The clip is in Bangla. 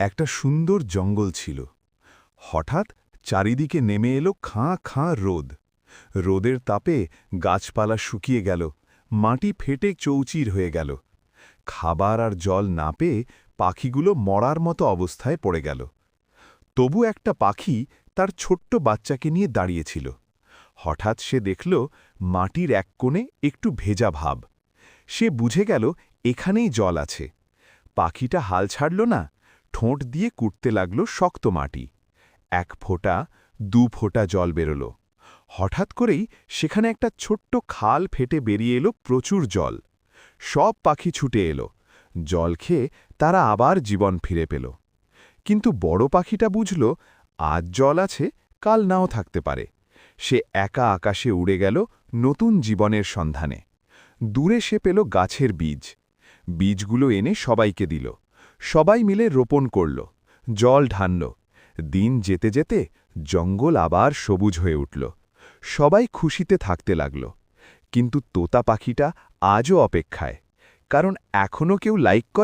একটা সুন্দর জঙ্গল ছিল। হঠাৎ চারিদিকে নেমে এলো খাঁ খাঁ রোদ। রোদের তাপে গাছপালা শুকিয়ে গেল, মাটি ফেটে চৌচির হয়ে গেল। খাবার আর জল না পেয়ে পাখিগুলো মরার মতো অবস্থায় পড়ে গেল। তবু একটা পাখি তার ছোট্ট বাচ্চাকে নিয়ে দাঁড়িয়েছিল। হঠাৎ সে দেখল মাটির এক কোণে একটু ভেজা ভাব। সে বুঝে গেল এখানেই জল আছে। পাখিটা হাল ছাড়ল না, ঠোঁট দিয়ে কুটতে লাগল শক্ত মাটি। 1 ফোঁটা 2 ফোঁটা জল বেরোল। হঠাৎ করেই সেখানে একটা ছোট্ট খাল ফেটে বেরিয়ে এলো প্রচুর জল। সব পাখি ছুটে এলো। জল খেয়ে তারা আবার জীবন ফিরে পেল। কিন্তু বড় পাখিটা বুঝল আজ জল আছে, কাল নাও থাকতে পারে। সে একা আকাশে উড়ে গেল নতুন জীবনের সন্ধানে। দূরে সে পেল গাছের বীজ। বীজগুলো এনে সবাইকে দিল। সবাই মিলে রোপণ করল, জল ঢালল। দিন যেতে যেতে জঙ্গল আবার সবুজ হয়ে উঠল। সবাই খুশিতে থাকতে লাগল। কিন্তু তোতা পাখিটা আজও অপেক্ষায়, কারণ এখনও কেউ লাইক করে।